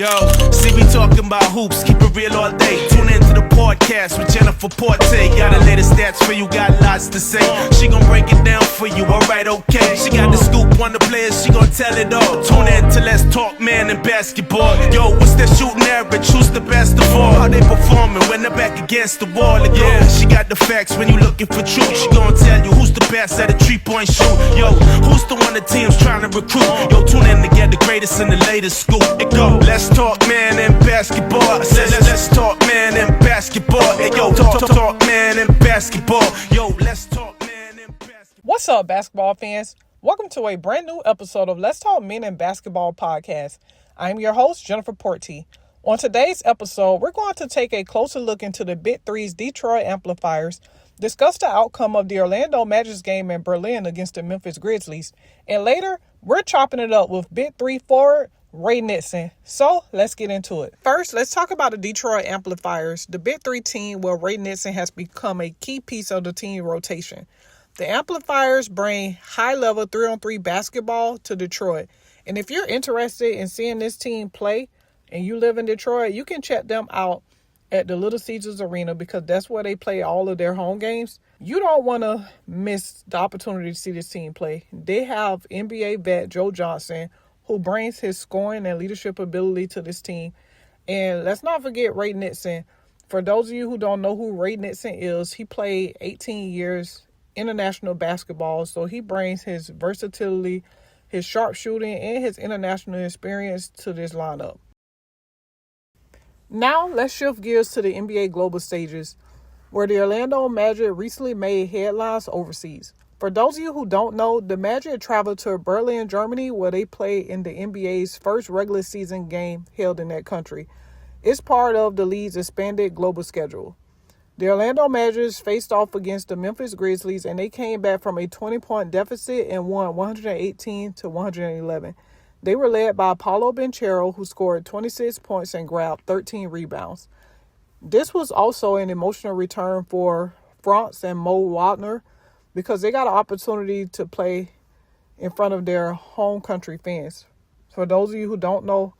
Yo, see me talking about hoops, keep it real all day. Tune into the podcast with Jennifer Porte. Got the latest stats for you, got lots to say. She gon' break it down for you, alright, okay. She got the scoop on the players, she gon' tell it all. Tune in to Let's Talk Man and Basketball. Yo, what's that shooting average? Who's the best of all? How they performing when they're back against the wall? And yeah, she got the facts when you looking for truth. She gon' tell you who's the best at a 3-point shoot. Yo, who's the one the team's trying to recruit? Yo, tune in to get the greatest and the latest scoop. It go, let's talk man and basketball. I said let's talk man and basketball. Hey yo, talk man and basketball. Yo, let's talk man and basketball. What's up, basketball fans? Welcome to a brand new episode of Let's Talk Men and Basketball podcast. I'm your host, Jennifer Porte. On today's episode, we're going to take a closer look into the Big Three's Detroit Amplifiers, discuss the outcome of the Orlando Magic's game in Berlin against the Memphis Grizzlies, and later, we're chopping it up with Big Three forward Ray Nixon. So, let's get into it. First, let's talk about the Detroit Amplifiers, the Big Three team where Ray Nixon has become a key piece of the team rotation. The Amplifiers bring high-level 3-on-3 basketball to Detroit. And if you're interested in seeing this team play and you live in Detroit, you can check them out at the Little Caesars Arena because that's where they play all of their home games. You don't want to miss the opportunity to see this team play. They have NBA vet Joe Johnson, who brings his scoring and leadership ability to this team. And let's not forget Ray Nixon. For those of you who don't know who Ray Nixon is, he played 18 years international basketball. So he brings his versatility, his sharpshooting, and his international experience to this lineup. Now, let's shift gears to the NBA global stages, where the Orlando Magic recently made headlines overseas. For those of you who don't know, the Magic traveled to Berlin, Germany, where they played in the NBA's first regular season game held in that country. It's part of the league's expanded global schedule. The Orlando Magic faced off against the Memphis Grizzlies, and they came back from a 20-point deficit and won 118-111. They were led by Paolo Banchero, who scored 26 points and grabbed 13 rebounds. This was also an emotional return for Franz and Mo Wagner because they got an opportunity to play in front of their home country fans. For those of you who don't know,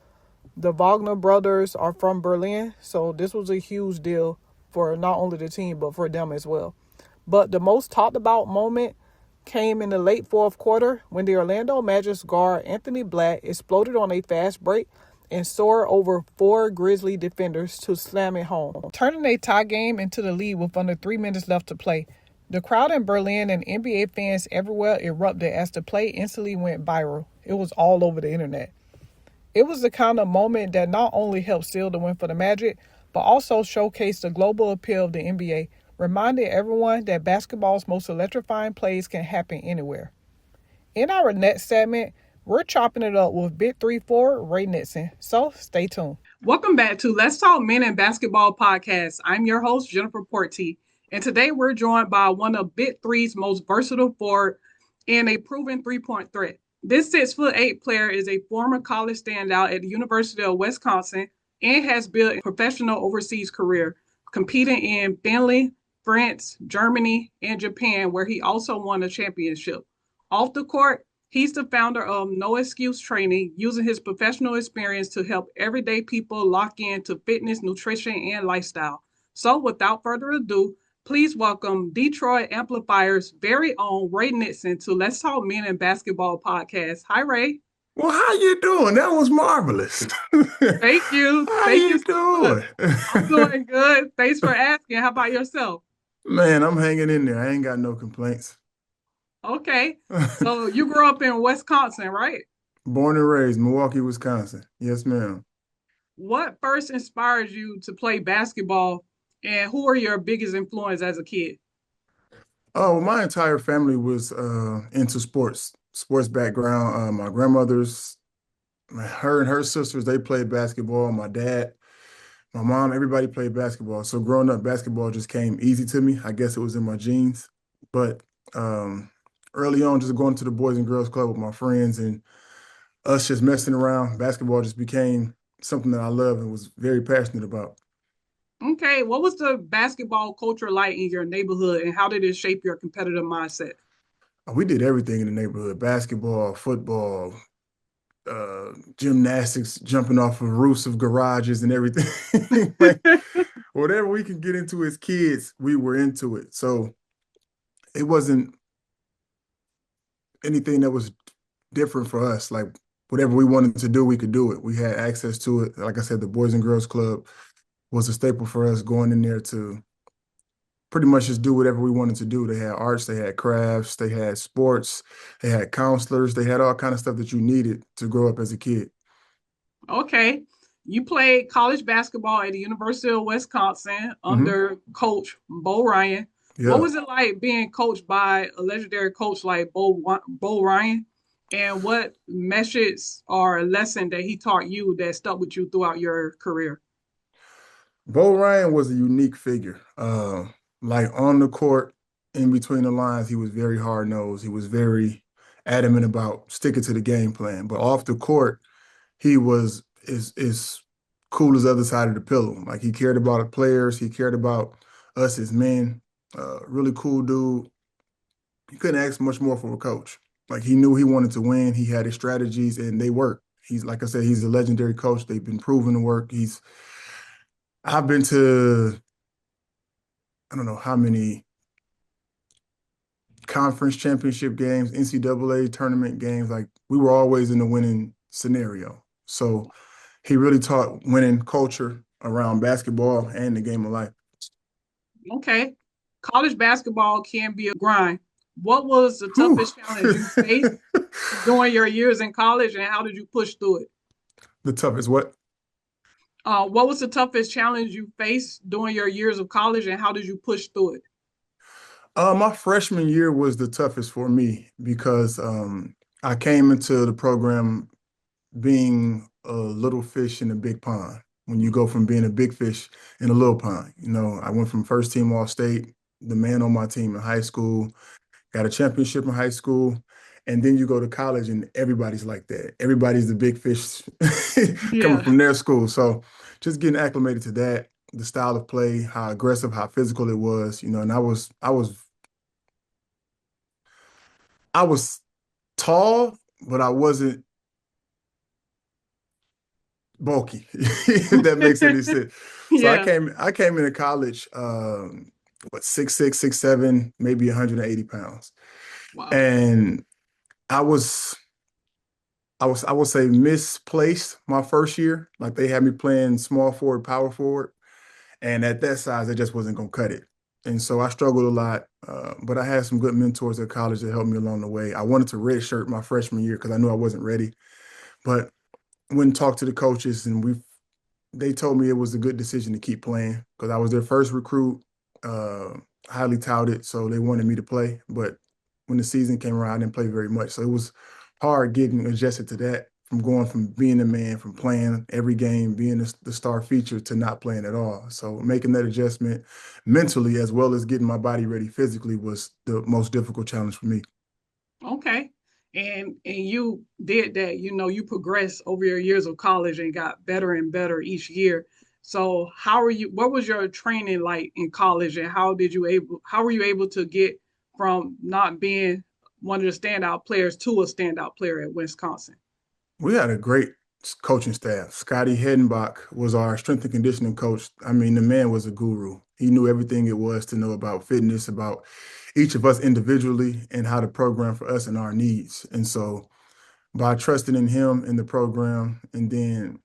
the Wagner brothers are from Berlin, so this was a huge deal for not only the team, but for them as well. But the most talked about moment came in the late fourth quarter when the Orlando Magic's guard Anthony Black exploded on a fast break and soared over 4 Grizzly defenders to slam it home, turning a tie game into the lead with under 3 minutes left to play. The crowd in Berlin and NBA fans everywhere erupted as the play instantly went viral. It was all over the internet. It was the kind of moment that not only helped seal the win for the Magic, but also showcased the global appeal of the NBA, reminding everyone that basketball's most electrifying plays can happen anywhere. In our next segment, we're chopping it up with Big Three forward Ray Nixon, so stay tuned. Welcome back to Let's Talk Men and Basketball podcast. I'm your host, Jennifer Porte, and today we're joined by one of Big Three's most versatile forward and a proven three-point threat. This 6'8" player is a former college standout at the University of Wisconsin and has built a professional overseas career, competing in Finland, France, Germany, and Japan, where he also won a championship. Off the court, he's the founder of No Excuse Training, using his professional experience to help everyday people lock in to fitness, nutrition, and lifestyle. So without further ado, please welcome Detroit Amplifier's very own Ray Nixon to Let's Talk Men and Basketball podcast. Hi, Ray. Well, how you doing? That was marvelous. Thank you. How you doing? I'm doing good. Thanks for asking. How about yourself? Man, I'm hanging in there. I ain't got no complaints. Okay. So you grew up in Wisconsin, right? Born and raised, Milwaukee, Wisconsin. Yes, ma'am. What first inspired you to play basketball, and who are your biggest influence as a kid? Oh, my entire family was into sports background. My grandmother's, her and her sisters, they played basketball. My dad, my mom, everybody played basketball. So growing up, basketball just came easy to me. I guess it was in my genes. But early on, just going to the Boys and Girls Club with my friends and us just messing around, basketball just became something that I love and was very passionate about. Okay, what was the basketball culture like in your neighborhood, and how did it shape your competitive mindset? We did everything in the neighborhood: basketball, football, gymnastics, jumping off of roofs of garages and everything. Like whatever we can get into as kids, we were into it. So it wasn't anything that was different for us. Like whatever we wanted to do, we could do it. We had access to it. Like I said, the Boys and Girls Club was a staple for us going in there to pretty much just do whatever we wanted to do. They had arts, they had crafts, they had sports, they had counselors, they had all kind of stuff that you needed to grow up as a kid. Okay. You played college basketball at the University of Wisconsin Hmm. under Coach Bo Ryan. What Yeah. was it like being coached by a legendary coach like Bo Ryan? And what message or lesson that he taught you that stuck with you throughout your career? Bo Ryan was a unique figure. Like on the court, in between the lines, he was very hard nosed. He was very adamant about sticking to the game plan. But off the court, he was is cool as the other side of the pillow. Like he cared about the players, he cared about us as men. Really cool dude. You couldn't ask much more for a coach. Like he knew he wanted to win. He had his strategies, and they worked. He's like I said, he's a legendary coach. They've been proven to work. He's I've been to I don't know how many conference championship games, NCAA tournament games. Like we were always in the winning scenario. So he really taught winning culture around basketball and the game of life. Okay. College basketball can be a grind. What was the Whew. toughest challenge you faced during your years in college and how did you push through it? The toughest what? What was the toughest challenge you faced during your years of college and how did you push through it? My freshman year was the toughest for me because I came into the program being a little fish in a big pond. When you go from being a big fish in a little pond, I went from first team All State, the man on my team in high school, got a championship in high school, and then you go to college and everybody's like that. Everybody's the big fish coming Yeah. from their school. So just getting acclimated to that, the style of play, how aggressive, how physical it was, and I was tall, but I wasn't bulky, if that makes any sense. So I Yeah. came I came into college, 6'6", 6'7", maybe 180 pounds. Wow. And I was I would say misplaced my first year. Like they had me playing small forward, power forward. And at that size, it just wasn't gonna cut it. And so I struggled a lot, but I had some good mentors at college that helped me along the way. I wanted to redshirt my freshman year because I knew I wasn't ready. But went and talked to the coaches, and they told me it was a good decision to keep playing because I was their first recruit, uh, highly touted, so they wanted me to play. But when the season came around, I didn't play very much, so it was hard getting adjusted to that. From going from being a man, from playing every game, being the star feature to not playing at all. So making that adjustment mentally as well as getting my body ready physically was the most difficult challenge for me. Okay. And you did that, you progressed over your years of college and got better and better each year. So what was your training like in college and how were you able to get from not being one of the standout players to a standout player at Wisconsin? We had a great coaching staff. Scotty Hedenbach was our strength and conditioning coach. I mean, the man was a guru. He knew everything it was to know about fitness, about each of us individually, and how to program for us and our needs. And so, by trusting in him in the program, and then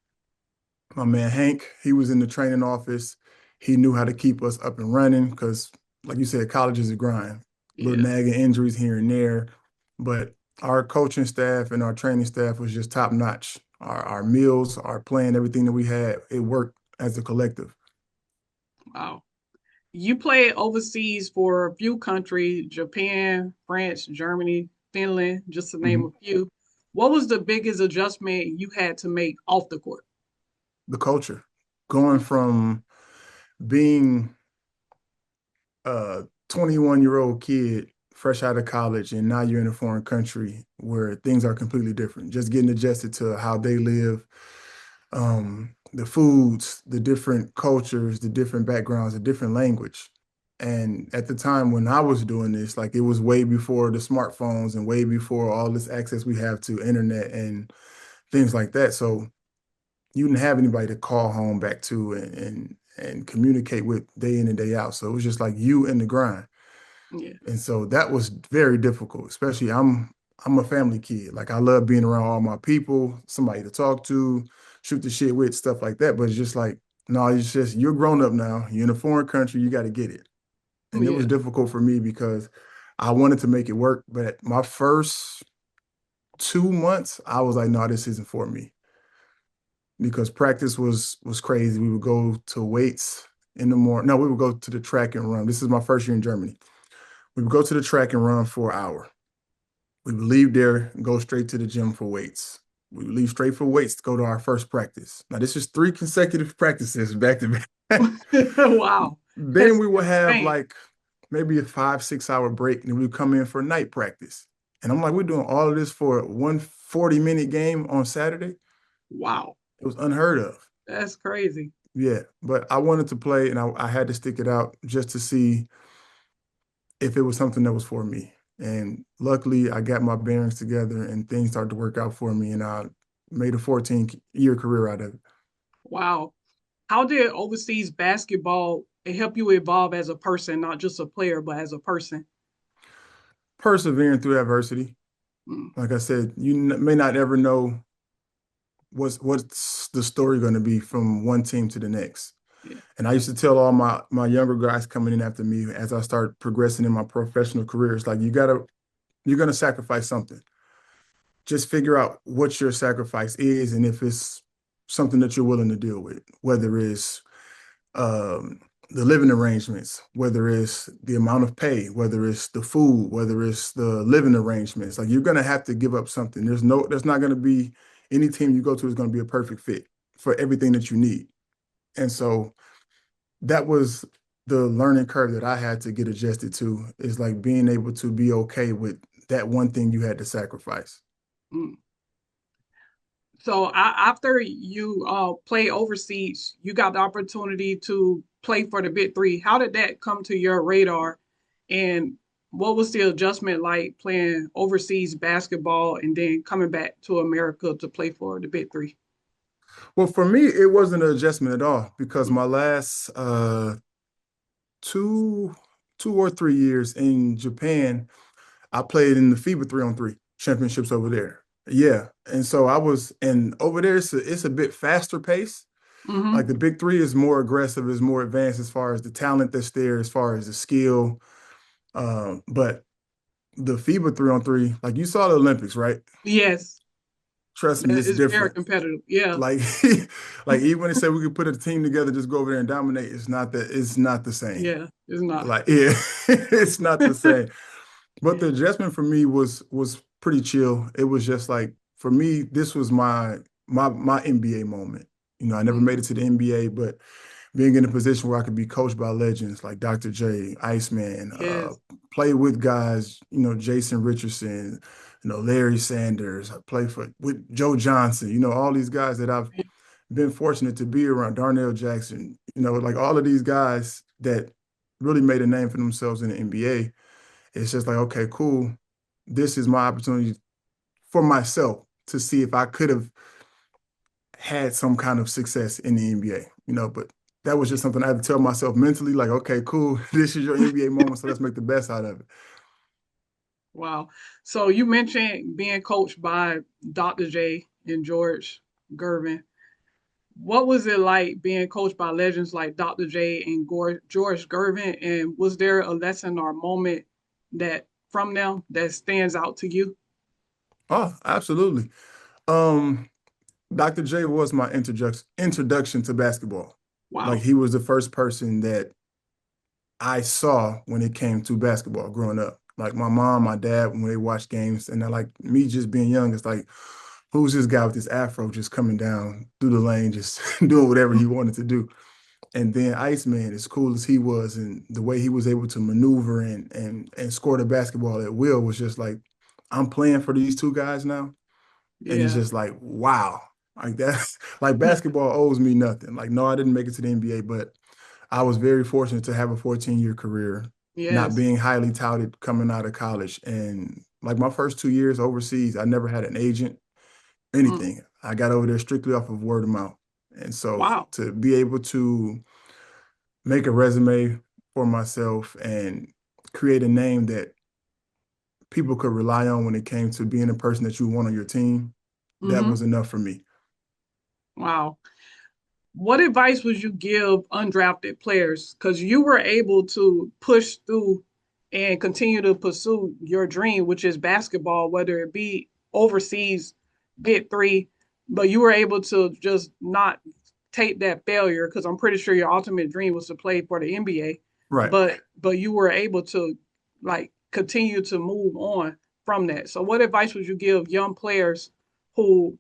my man Hank, he was in the training office. He knew how to keep us up and running because, like you said, college is a grind. Little Yeah. nagging injuries here and there, but our coaching staff and our training staff was just top notch. Our meals, our plan, everything that we had, it worked as a collective. Wow. You played overseas for a few countries, Japan, France, Germany, Finland, just to name Mhm. a few. What was the biggest adjustment you had to make off the court? The culture, going from being a 21-year-old kid fresh out of college and now you're in a foreign country where things are completely different. Just getting adjusted to how they live, the foods, the different cultures, the different backgrounds, the different language. And at the time when I was doing this, like it was way before the smartphones and way before all this access we have to internet and things like that. So you didn't have anybody to call home back to and communicate with day in and day out. So it was just like you and the grind. Yeah. And so that was very difficult, especially I'm a family kid. Like I love being around all my people, somebody to talk to, shoot the shit with, stuff like that. But it's just like, no, it's just you're grown up now. You're in a foreign country, you got to get it. And it was Yeah. difficult for me because I wanted to make it work. But my first 2 months, I was like, no, this isn't for me. Because practice was crazy. We would go to weights in the morning. No, we would go to the track and run. This is my first year in Germany. We would go to the track and run for an hour. We would leave there and go straight to the gym for weights. We would leave straight for weights to go to our first practice. Now, this is 3 consecutive practices back to back. Wow. Then That's we would have insane. like maybe a 5, 6 hour break, and we would come in for night practice. And I'm like, we're doing all of this for one 40-minute game on Saturday. Wow. It was unheard of. That's crazy. Yeah, but I wanted to play, and I had to stick it out just to see if it was something that was for me. And luckily, I got my bearings together, and things started to work out for me, and I made a 14-year career out of it. Wow. How did overseas basketball help you evolve as a person, not just a player, but as a person? Persevering through adversity. Mm, Like I said, you may not ever know what's the story going to be from one team to the next. yeah. And I used to tell all my younger guys coming in after me as I start progressing in my professional career, it's like you're gonna sacrifice something. Just figure out what your sacrifice is and if it's something that you're willing to deal with, whether it's um, the living arrangements, whether it's the amount of pay, whether it's the food, whether it's the living arrangements. Like you're gonna have to give up something. There's not gonna be any team you go to is gonna be a perfect fit for everything that you need. And so that was the learning curve that I had to get adjusted to is like being able to be okay with that one thing you had to sacrifice. Mm. So after you play overseas, you got the opportunity to play for the Big Three. How did that come to your radar? And what was the adjustment like playing overseas basketball and then coming back to America to play for the Big Three? Well, for me, it wasn't an adjustment at all because my last two 2 or 3 years in Japan, I played in the FIBA 3-on-3 championships over there. Yeah. And so and over there, it's a bit faster pace. Like Mm-hmm. the big three is more aggressive, is more advanced as far as the talent that's there, as far as the skill. But the FIBA 3-on-3, like you saw the Olympics, right? Yes, Trust me, it's it's very different. competitive. Yeah, Like, like even when they say we could put a team together, just go over there and dominate, it's not the same. yeah, it's not. Like, yeah, it's not the same. But the adjustment for me was pretty chill. It was just like for me, this was my NBA moment. I never made Mm, it to the NBA, but being in a position where I could be coached by legends like Dr. J, Iceman, yes, play with guys, Jason Richardson, Larry Sanders, I play with Joe Johnson, all these guys that I've been fortunate to be around, Darnell Jackson, like all of these guys that really made a name for themselves in the NBA. It's just like, okay, cool. This is my opportunity for myself to see if I could have had some kind of success in the NBA, but that was just something I had to tell myself mentally, like, okay, cool, this is your NBA moment, so let's make the best out of it. wow. So you mentioned being coached by Dr. J and George Gervin. What was it like being coached by legends like Dr. J and George Gervin? And was there a lesson or moment that from them that stands out to you? Oh, absolutely. Um, Dr. J was my introduction to basketball. Like Wow. he was the first person that I saw when it came to basketball growing up. Like my mom, my dad, when they watched games, and they're like me just being young, it's like, who's this guy with this afro just coming down through the lane, just doing whatever he wanted to do? And then Iceman, as cool as he was, and the way he was able to maneuver and score the basketball at will was just like, I'm playing for these two guys now. And it's Yeah. just like, wow. Like that's like basketball owes me nothing. Like, no, I didn't make it to the NBA, but I was very fortunate to have a 14-year career, not Yes. being highly touted coming out of college. And like my first 2 years overseas, I never had an agent, Mm, anything. I got over there strictly off of word of mouth. And so Wow. to be able to make a resume for myself and create a name that people could rely on when it came to being a person that you want on your team, that Mm-hmm. was enough for me. Wow. What advice would you give undrafted players? Because you were able to push through and continue to pursue your dream, which is basketball, whether it be overseas, Big Three, but you were able to just not take that failure because I'm pretty sure your ultimate dream was to play for the NBA, Right. but you were able to like continue to move on from that. So what advice would you give young players who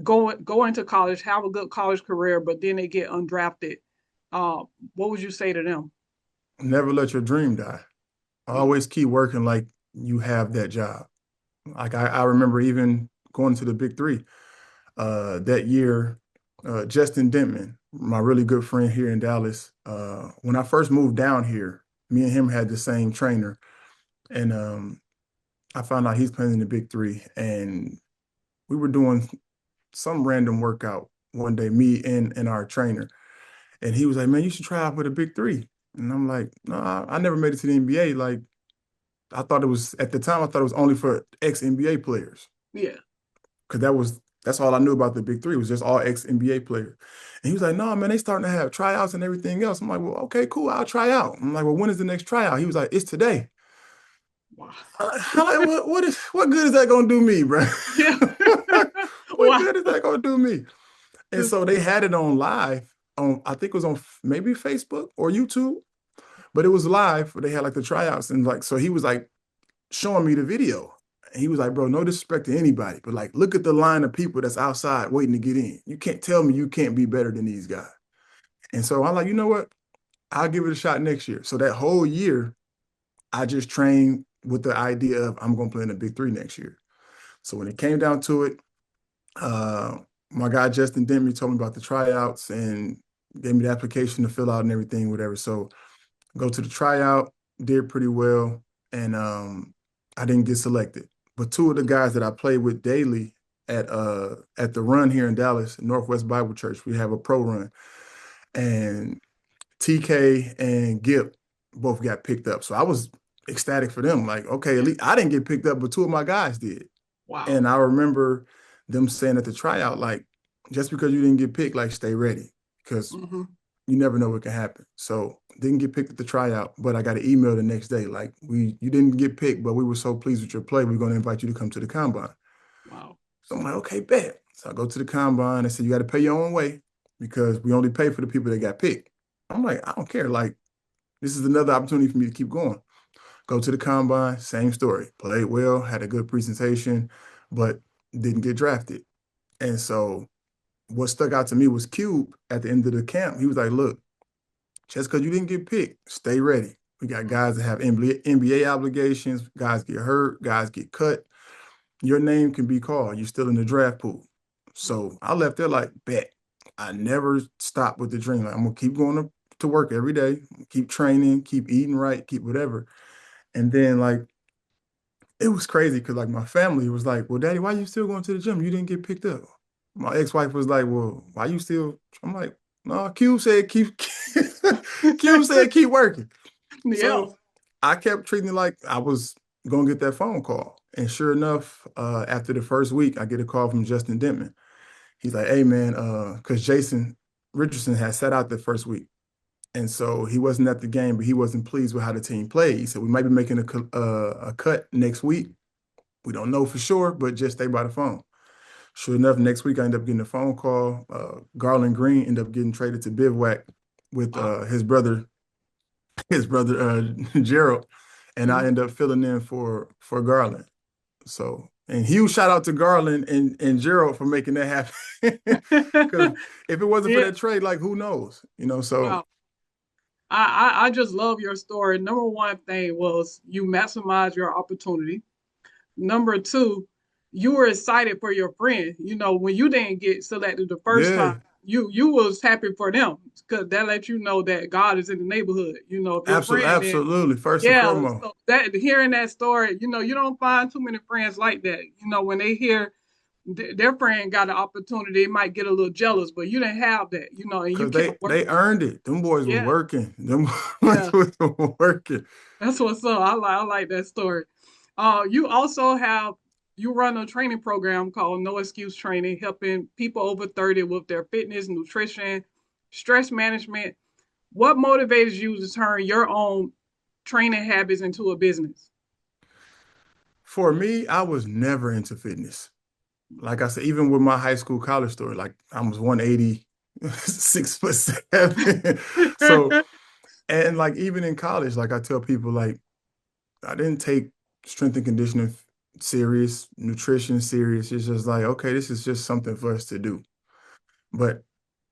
go into college, have a good college career, but then they get undrafted? What would you say to them? Never let your dream die. Mm, Always keep working like you have that job. Like I remember even going to the Big Three that year, Justin Dentman, my really good friend here in Dallas, when I first moved down here, me and him had the same trainer. And I found out he's playing in the Big Three. And we were doing some random workout one day, me and our trainer. And he was like, man, you should try out for the Big Three. And I'm like, no, I never made it to the NBA. Like, I thought it was, at the time, I thought it was only for ex-NBA players. yeah. Because that's all I knew about the Big Three was just all ex-NBA players. And he was like, no, man, they starting to have tryouts and everything else. I'm like, well, okay, cool, I'll try out. I'm like, well, when is the next tryout? He was like, it's today. Wow. I'm like, what good is that gonna do me, bro? Yeah. What Wow. good is that gonna do me? And so they had it on live on, I think it was on maybe Facebook or YouTube, but it was live. They had like the tryouts and like, so he was like showing me the video. And he was like, bro, no disrespect to anybody, but like, look at the line of people that's outside waiting to get in. You can't tell me you can't be better than these guys. And so I'm like, you know what? I'll give it a shot next year. So that whole year, I just trained with the idea of I'm going to play in the Big Three next year. So when it came down to it, uh, my guy Justin Demi told me about the tryouts and gave me the application to fill out and everything, whatever. So go to the tryout, did pretty well, and I didn't get selected. But two of the guys that I played with daily at the run here in Dallas, Northwest Bible Church, we have a pro run, and TK and Gip both got picked up. So I was ecstatic for them. Like, okay, at least I didn't get picked up, but two of my guys did. Wow. And I remember them saying at the tryout, like, just because you didn't get picked, like, stay ready because Mm-hmm. you never know what can happen. So didn't get picked at the tryout, but I got an email the next day, like, you didn't get picked, but we were so pleased with your play, we're going to invite you to come to the combine. Wow. So I'm like, okay, bet. So I go to the combine. They said, you got to pay your own way because we only pay for the people that got picked. I'm like, I don't care. Like, this is another opportunity for me to keep going. Go to the combine, same story. Played well, had a good presentation, but didn't get drafted. And so what stuck out to me was Cube at the end of the camp. He was like, look, just because you didn't get picked, stay ready. We got guys that have NBA obligations, guys get hurt, guys get cut. Your name can be called. You're still in the draft pool. So I left there like, bet. I never stopped with the dream. Like, I'm gonna keep going to work every day, keep training, keep eating right, keep whatever. And then like it was crazy because like my family was like, well, Daddy, why you still going to the gym? You didn't get picked up. My ex-wife was like, well, why you still? I'm like, no, Q said keep Q said keep working. Yeah. So I kept treating it like I was gonna get that phone call. And sure enough, after the first week, I get a call from Justin Dentman. He's like, hey man, because Jason Richardson had sat out the first week. And so he wasn't at the game, but he wasn't pleased with how the team played. He said, we might be making a cut next week. We don't know for sure, but just stay by the phone. Sure enough, next week I ended up getting a phone call. Garland Green ended up getting traded to Bivouac with Wow. his brother Gerald, and I Mhm. end up filling in for Garland. So, and huge shout out to Garland and Gerald for making that happen. Because if it wasn't for Yeah. that trade, like who knows, you know? So Wow. I just love your story. Number one thing was you maximize your opportunity. Number two, you were excited for your friend. You know, when you didn't get selected the first time, yeah, you was happy for them because that let you know that God is in the neighborhood. You know, if your absolutely, friend did, absolutely. First and yeah. foremost, So that hearing that story, you know, you don't find too many friends like that. You know, when they hear their friend got an opportunity, they might get a little jealous, but you didn't have that, and you Cause kept they working. earned it. Them boys was Yeah, working. Them boys yeah, was working. that's what's up. I like that story. You also have you run a training program called No Excuse Training, helping people over 30 with their fitness, nutrition, stress management. What motivates you to turn your own training habits into a business? For me, I was never into fitness. Like I said, even with my high school college story, like I was 180, 6'7". So, and like even in college, like I tell people, like I didn't take strength and conditioning serious, nutrition serious. It's just like, okay, this is just something for us to do. But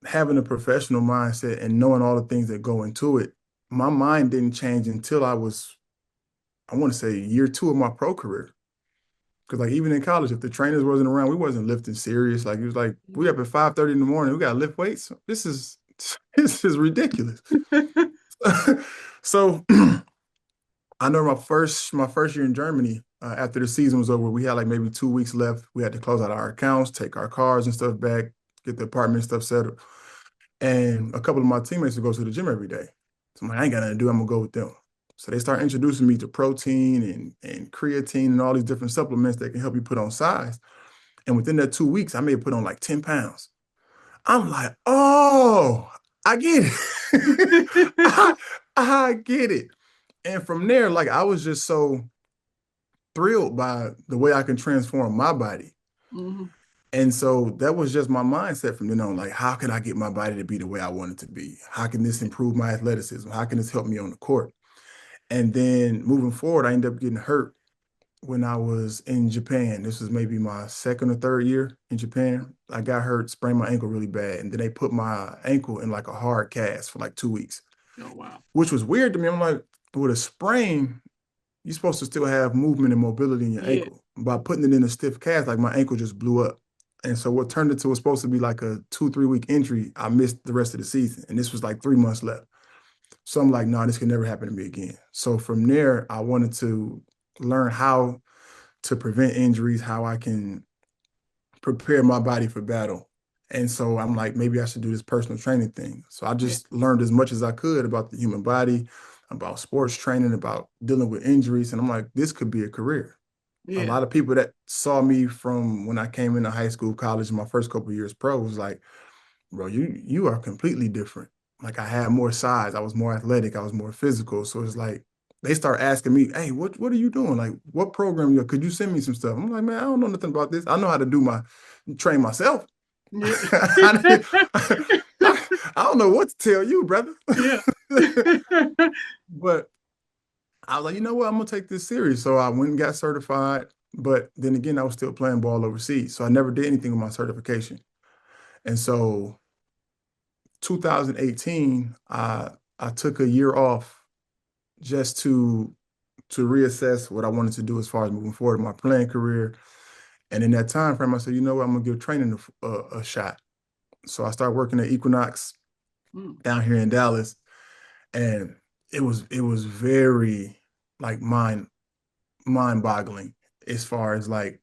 having a professional mindset and knowing all the things that go into it, my mind didn't change until I want to say year two of my pro career. Because like even in college, if the trainers wasn't around, we wasn't lifting serious. Like it was like we up at 5:30 in the morning, we gotta lift weights. This is this is ridiculous. So I know my first year in Germany, after the season was over, we had like maybe 2 weeks left. We had to close out our accounts, take our cars and stuff back, get the apartment stuff settled. And a couple of my teammates would go to the gym every day. So I'm like, I ain't got nothing to do. I'm gonna go with them. So they start introducing me to protein and creatine and all these different supplements that can help you put on size. And within that 2 weeks, I may have put on like 10 pounds. I'm like, oh, I get it. I, I get it. And from there, like I was just so thrilled by the way I can transform my body. Mm-hmm. And so that was just my mindset from then on. Like, how can I get my body to be the way I want it to be? How can this improve my athleticism? How can this help me on the court? And then moving forward, I ended up getting hurt when I was in Japan. This was maybe my second or third year in Japan. I got hurt, sprained my ankle really bad. And then they put my ankle in like a hard cast for like 2 weeks, Oh wow. which was weird to me. I'm like, with a sprain, you're supposed to still have movement and mobility in your Yeah. ankle. By putting it in a stiff cast, like my ankle just blew up. And so what turned into was supposed to be like a 2, 3 week injury, I missed the rest of the season. And this was like 3 months left. So I'm like, no, this can never happen to me again. So from there, I wanted to learn how to prevent injuries, how I can prepare my body for battle. And so I'm like, maybe I should do this personal training thing. So I Yeah. just learned as much as I could about the human body, about sports training, about dealing with injuries. And I'm like, this could be a career. A Yeah. lot of people that saw me from when I came into high school, college, my first couple of years pro was like, bro, you are completely different. Like I had more size, I was more athletic, I was more physical. So it's like they start asking me, hey, what are you doing? Like what program you could you send me some stuff? I'm like, man, I don't know nothing about this. I know how to do my train myself. Yeah. I, I, I don't know what to tell you, brother. Yeah. But I was like, you know what? I'm gonna take this serious. So I went and got certified. But then again, I was still playing ball overseas. So I never did anything with my certification. And so 2018, I took a year off just to reassess what I wanted to do as far as moving forward in my playing career. And in that time frame, I said, you know what, I'm gonna give training a shot. So I started working at Equinox Mm. down here in Dallas, and it was very like mind boggling as far as like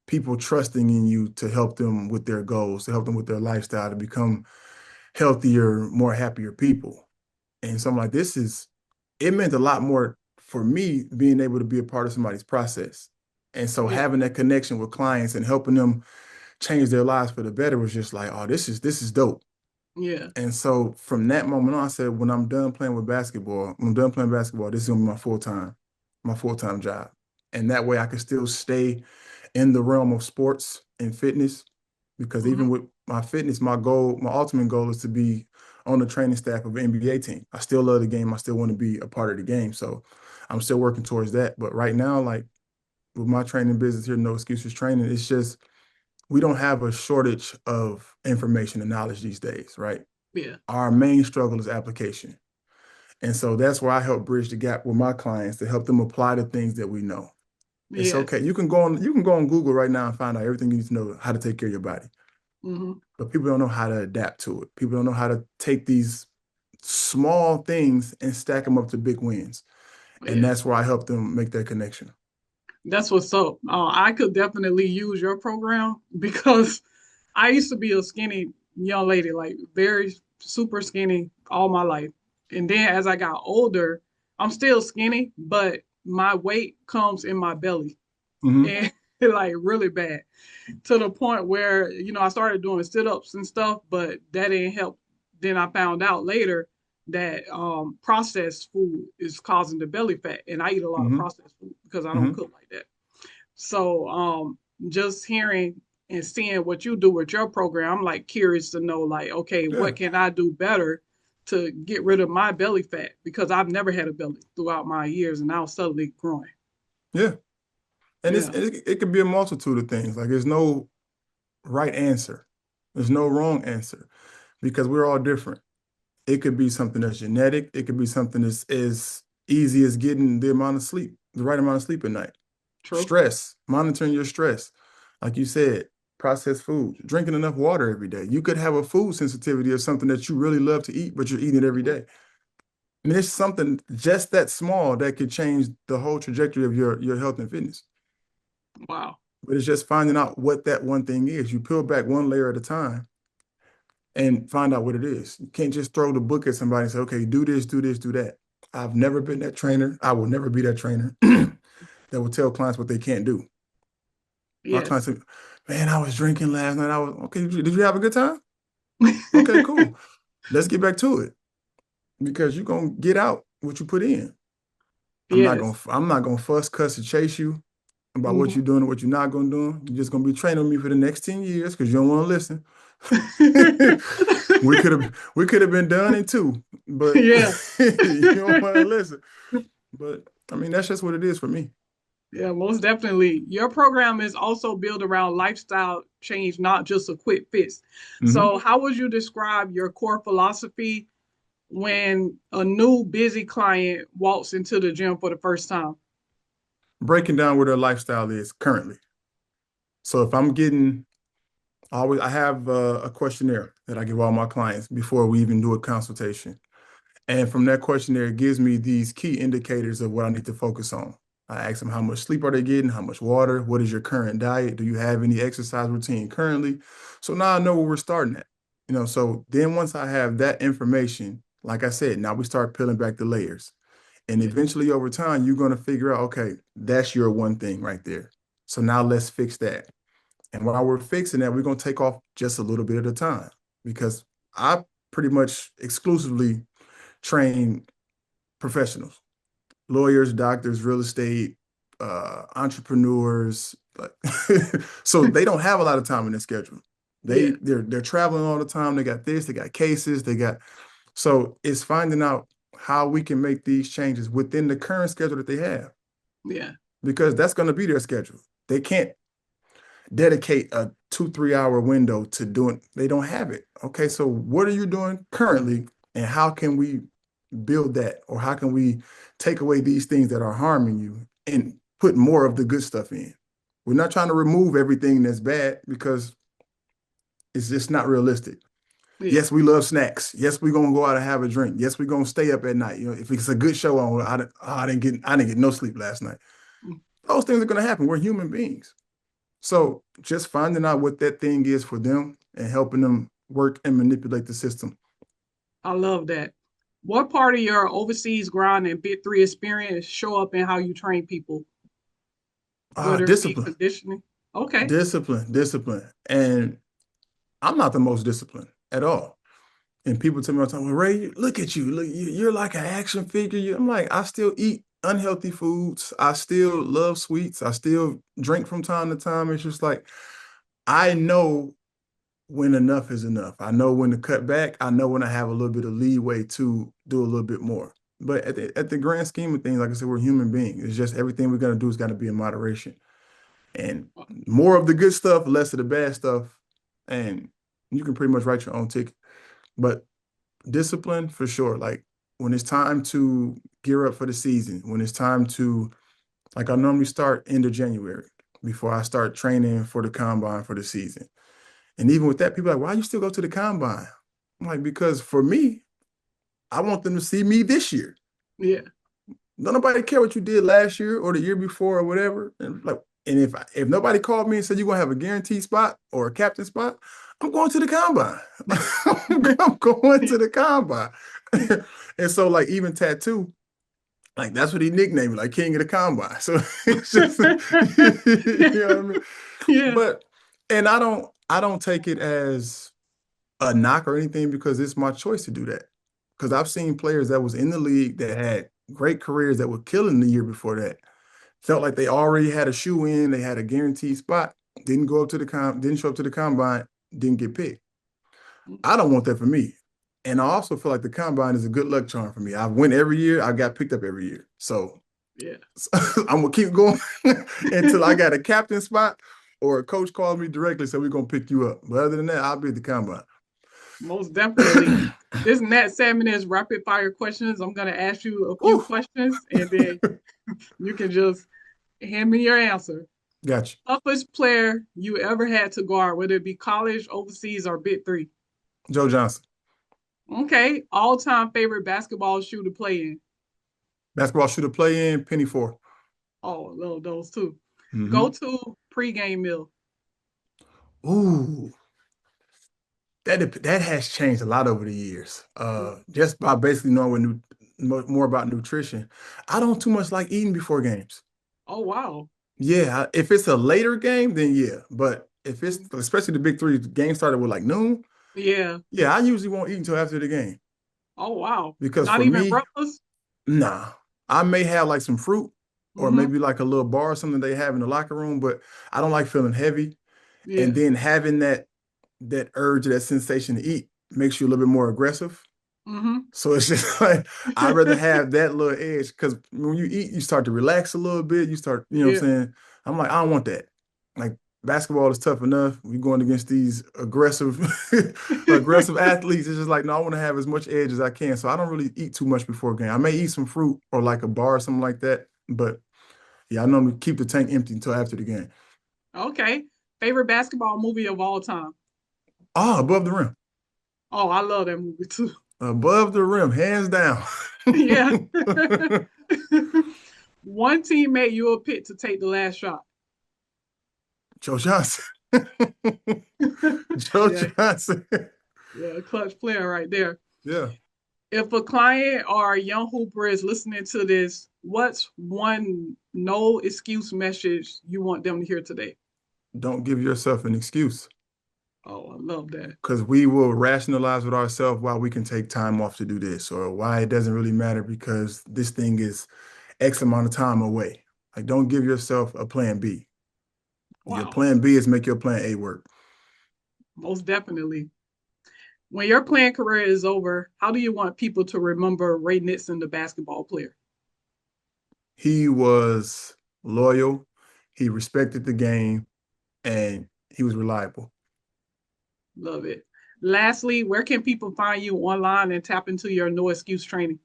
people trusting in you to help them with their goals, to help them with their lifestyle, to become healthier, more happier people. And so I'm like, it meant a lot more for me being able to be a part of somebody's process. And so Yeah. having that connection with clients and helping them change their lives for the better was just like, oh, this is dope. Yeah. And so from that moment on, I said, when I'm done playing basketball, this is gonna be my full-time job. And that way I can still stay in the realm of sports and fitness. Because Hmm. even with my fitness, my ultimate goal is to be on the training staff of an NBA team. I still love the game. I still want to be a part of the game. So I'm still working towards that. But right now, like with my training business here, No Excuses Training, it's just we don't have a shortage of information and knowledge these days, right? Yeah. Our main struggle is application. And so that's where I help bridge the gap with my clients to help them apply the things that we know. It's Yeah. okay. You can go on Google right now and find out everything you need to know how to take care of your body. Hmm. But people don't know how to adapt to it. People don't know how to take these small things and stack them up to big wins. And Yeah. that's where I help them make that connection. That's what's up. I could definitely use your program because I used to be a skinny young lady, like very super skinny all my life. And then as I got older, I'm still skinny, but my weight comes in my belly Hmm. and like really bad to the point where, I started doing sit ups and stuff, but that didn't help. Then I found out later that processed food is causing the belly fat. And I eat a lot of Hmm. processed food because I don't Hmm. cook like that. So just hearing and seeing what you do with your program, I'm like curious to know, like, okay, Yeah. what can I do better to get rid of my belly fat? Because I've never had a belly throughout my years and now suddenly growing. Yeah. And Yeah, it could be a multitude of things. Like there's no right answer. There's no wrong answer because we're all different. It could be something that's genetic. It could be something that's as easy as getting the amount of sleep, the right amount of sleep at night. true. Stress, monitoring your stress. Like you said, processed food, drinking enough water every day. You could have a food sensitivity of something that you really love to eat, but you're eating it every day. I mean, it's something just that small that could change the whole trajectory of your health and fitness. Wow. But it's just finding out what that one thing is. You peel back one layer at a time and find out what it is. You can't just throw the book at somebody and say, okay, do this, do this, do that. I've never been that trainer. I will never be that trainer that will tell clients what they can't do. My clients Yes. say, man, I was drinking last night. I was okay. Did you have a good time? Okay, cool. Let's get back to it because you're gonna get out what you put in. Yes. I'm not gonna fuss, cuss, or chase you about what Hmm. you're doing and what you're not gonna do. You're just gonna be training me for the next 10 years because you don't want to listen. We could have been done in two, but Yeah. you don't want to listen. But I mean, that's just what it is for me. Yeah, most definitely. Your program is also built around lifestyle change, not just a quick fix. Hmm. So, how would you describe your core philosophy when a new busy client walks into the gym for the first time? Breaking down where their lifestyle is currently. So if I'm getting, I have a questionnaire that I give all my clients before we even do a consultation. And from that questionnaire, it gives me these key indicators of what I need to focus on. I ask them how much sleep are they getting, how much water, what is your current diet, do you have any exercise routine currently? So now I know where we're starting at. So then once I have that information, like I said, now we start peeling back the layers. And Yeah, eventually over time, you're going to figure out, okay, that's your one thing right there. So now let's fix that. And while we're fixing that, we're going to take off just a little bit at a time because I pretty much exclusively train professionals, lawyers, doctors, real estate, entrepreneurs. Like, so they don't have a lot of time in their schedule. yeah, They're traveling all the time. They got this, they got cases, they got so it's finding out how we can make these changes within the current schedule that they have yeah, because that's going to be their schedule. They can't dedicate a 2, 3 hour window to doing, they don't have it. Okay, so what are you doing currently and how can we build that or how can we take away these things that are harming you and put more of the good stuff in? We're not trying to remove everything that's bad because it's just not realistic. yeah. Yes, we love snacks. Yes, we're gonna go out and have a drink. Yes, we're gonna stay up at night. If it's a good show on, I didn't get no sleep last night. Those things are gonna happen. We're human beings. So just finding out what that thing is for them and helping them work and manipulate the system. I love that. What part of your overseas grind and Big Three experience show up in how you train people, whether it be Discipline, conditioning? Okay. discipline. And I'm not the most disciplined at all. And people tell me all the time, well, Ray, look at you. Look, you're like an action figure. I'm like, I still eat unhealthy foods. I still love sweets. I still drink from time to time. It's just like, I know when enough is enough. I know when to cut back. I know when I have a little bit of leeway to do a little bit more. But at the grand scheme of things, like I said, we're human beings. It's just everything we're going to do is got to be in moderation. And more of the good stuff, less of the bad stuff. And you can pretty much write your own ticket. But discipline for sure. Like when it's time to gear up for the season, when it's time to, like I normally start end of January before I start training for the combine for the season. And even with that, people are like, why you still go to the combine? I'm like, because for me, I want them to see me this year. Yeah. Don't nobody care what you did last year or the year before or whatever. And like, and if nobody called me and said you're gonna have a guaranteed spot or a captain spot, I'm going to the combine. I'm going to the combine. And so like even tattoo, like that's what he nicknamed me, like King of the Combine. So it's just you know what I mean? Yeah. But and I don't take it as a knock or anything because it's my choice to do that. Because I've seen players that was in the league that had great careers that were killing the year before that. Felt like they already had a shoe in, they had a guaranteed spot, didn't show up to the combine, didn't get picked. I don't want that for me. And I also feel like the combine is a good luck charm for me. I win every year, I got picked up every year. So Yeah. I'm gonna keep going until I got a captain spot or a coach calls me directly, so we're gonna pick you up. But other than that, I'll be at the combine. Most definitely. This next segment is rapid fire questions. I'm going to ask you a few Whew. questions and then you can just hand me your answer. Got you. Toughest player you ever had to guard, whether it be college, overseas, or Big Three. Joe Johnson. Okay. All time favorite basketball shoe to play in. Basketball shooter play in, penny four. Oh, I love those too. Go Mm-hmm. to pregame meal. Ooh, that has changed a lot over the years. Just by basically knowing more about nutrition. I don't too much like eating before games. Oh, wow. Yeah, if it's a later game, then yeah. But if it's especially the big three, the game started with like noon. Yeah. Yeah, I usually won't eat until after the game Oh, wow. because Not for even me, breakfast? nah, I may have like some fruit or Mm-hmm. maybe like a little bar or something they have in the locker room, but I don't like feeling heavy. And Yeah. then having that urge, that sensation to eat makes you a little bit more aggressive. Mm-hmm. So it's just like I'd rather have that little edge because when you eat, you start to relax a little bit. You start, you know what Yeah. I'm saying? I'm like, I don't want that. Like basketball is tough enough. We're going against these aggressive, aggressive athletes. It's just like, no, I want to have as much edge as I can. So I don't really eat too much before a game. I may eat some fruit or like a bar or something like that. But yeah, I normally keep the tank empty until after the game. Okay. Favorite basketball movie of all time. Ah, above the rim. Oh, I love that movie too. Above the rim, hands down. Yeah. One teammate you will pick to take the last shot. Joe Johnson. Joe Yeah, Johnson. yeah, clutch player right there. Yeah. If a client or a young hooper is listening to this, what's one no excuse message you want them to hear today? Don't give yourself an excuse Oh, I love that. because we will rationalize with ourselves why we can take time off to do this or why it doesn't really matter because this thing is X amount of time away. Like, don't give yourself a plan B. Your Wow, plan B is make your plan A work. most definitely. When your playing career is over, how do you want people to remember Ray Nixon, the basketball player? He was loyal, he respected the game, and he was reliable. Love it. Lastly, where can people find you online and tap into your no excuse training?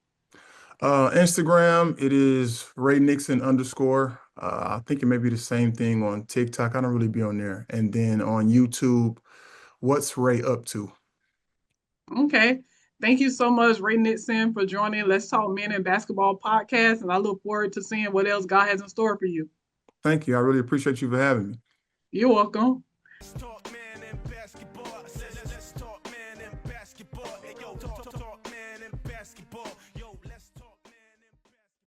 Instagram, it is Ray Nixon underscore. I think it may be the same thing on TikTok. I don't really be on there. And then on YouTube, what's Ray up to? Okay. Thank you so much, Ray Nixon, for joining Let's Talk Men and Basketball podcast. And I look forward to seeing what else God has in store for you. Thank you. I really appreciate you for having me. You're welcome. Talk man and